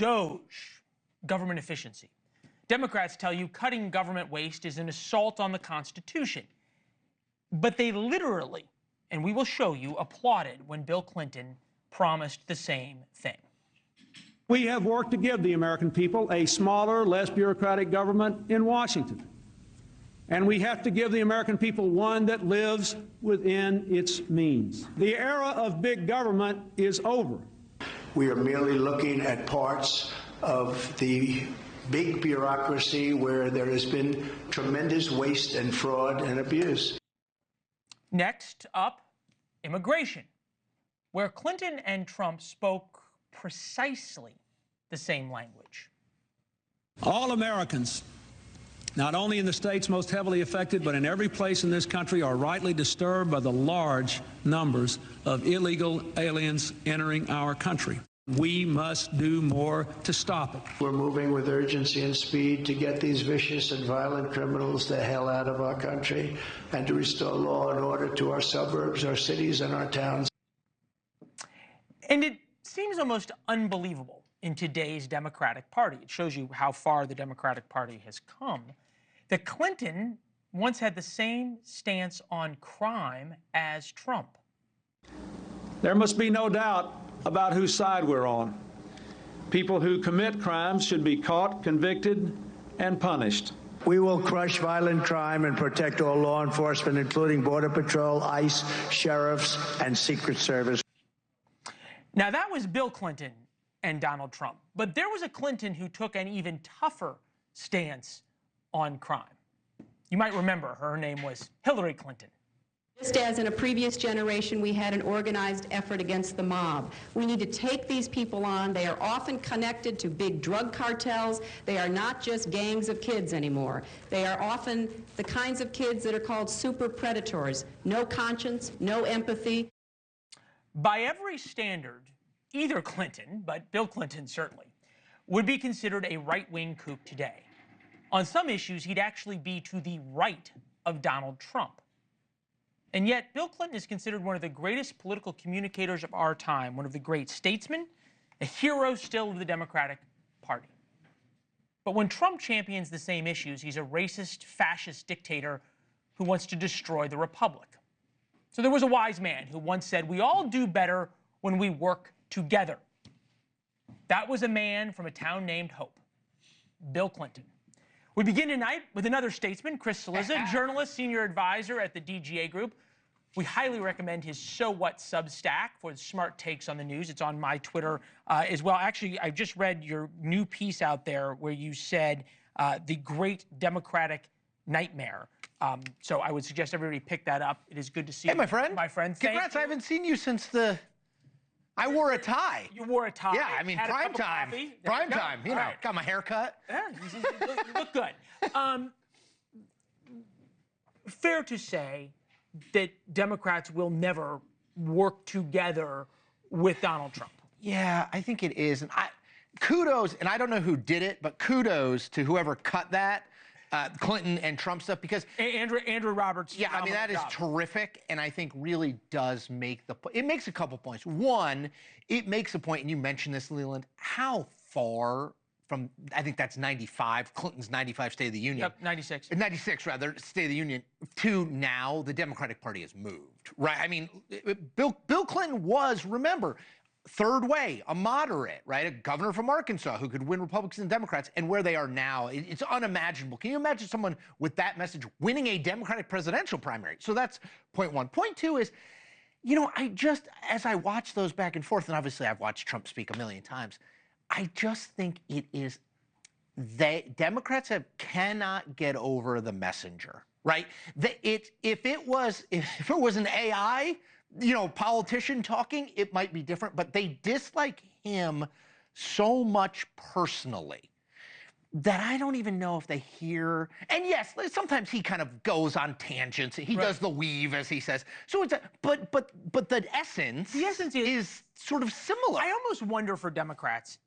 DOGE, government efficiency. Democrats tell you cutting government waste is an assault on the Constitution. But they literally, and we will show you, applauded when Bill Clinton promised the same thing. We have worked to give the American people a smaller, less bureaucratic government in Washington. And we have to give the American people one that lives within its means. The era of big government is over. We are merely looking at parts of the big bureaucracy where there has been tremendous waste and fraud and abuse. Next up, immigration, where Clinton and Trump spoke precisely the same language. All Americans, not only in the states most heavily affected, but in every place in this country, are rightly disturbed by the large numbers of illegal aliens entering our country. We must do more to stop it. We're moving with urgency and speed to get these vicious and violent criminals the hell out of our country and to restore law and order to our suburbs, our cities, and our towns. And it seems almost unbelievable in today's Democratic Party. It shows you how far the Democratic Party has come. That Clinton once had the same stance on crime as Trump. There must be no doubt about whose side we're on. People who commit crimes should be caught, convicted, and punished. We will crush violent crime and protect all law enforcement, including Border Patrol, ICE, sheriffs, and Secret Service. Now, that was Bill Clinton and Donald Trump. But there was a Clinton who took an even tougher stance on crime. You might remember her name was Hillary Clinton. Just as in a previous generation, we had an organized effort against the mob. We need to take these people on. They are often connected to big drug cartels. They are not just gangs of kids anymore. They are often the kinds of kids that are called super predators. No conscience, no empathy. By every standard, either Clinton, but Bill Clinton certainly, would be considered a right-wing coup today. On some issues, he'd actually be to the right of Donald Trump. And yet, Bill Clinton is considered one of the greatest political communicators of our time, one of the great statesmen, a hero still of the Democratic Party. But when Trump champions the same issues, he's a racist, fascist dictator who wants to destroy the republic. So there was a wise man who once said, "We all do better when we work together." That was a man from a town named Hope, Bill Clinton. We begin tonight with another statesman, Chris Cillizza, journalist, senior advisor at the DGA Group. We highly recommend his So What Substack for smart takes on the news. It's on my Twitter as well. Actually, I just read your new piece out there where you said the great Democratic nightmare. So I would suggest everybody pick that up. It is good to see you. Hey, my friend. My friend, congrats. I haven't seen you since the... I wore a tie. You wore a tie. Yeah, I mean, prime time. Prime time. You know, right. Got my hair cut. Yeah, you look good. Fair to say that Democrats will never work together with Donald Trump. Yeah, I think it is. And kudos, and I don't know who did it, but kudos to whoever cut that. Clinton and Trump stuff, because Andrew Roberts. Yeah, I mean, that is terrific, and I think really does make it makes a couple points. One, it makes a point, and you mentioned this, Leland, how far from, I think that's 95, Clinton's 95 State of the Union. Yep, 96. 96, rather, State of the Union, to now the Democratic Party has moved, right? I mean, Bill Clinton was, remember, third way, a moderate, right? A governor from Arkansas who could win Republicans and Democrats, and where they are now, it's unimaginable. Can you imagine someone with that message winning a Democratic presidential primary? So that's point one. Point two is, you know, as I watch those back and forth, and obviously I've watched Trump speak a million times, I just think it is, Democrats cannot get over the messenger, right? If it was an AI, you know, politician talking, it might be different, but they dislike him so much personally that I don't even know if they hear. And yes, sometimes he kind of goes on tangents. He does the weave, as he says. So it's but the essence is sort of similar. I almost wonder for Democrats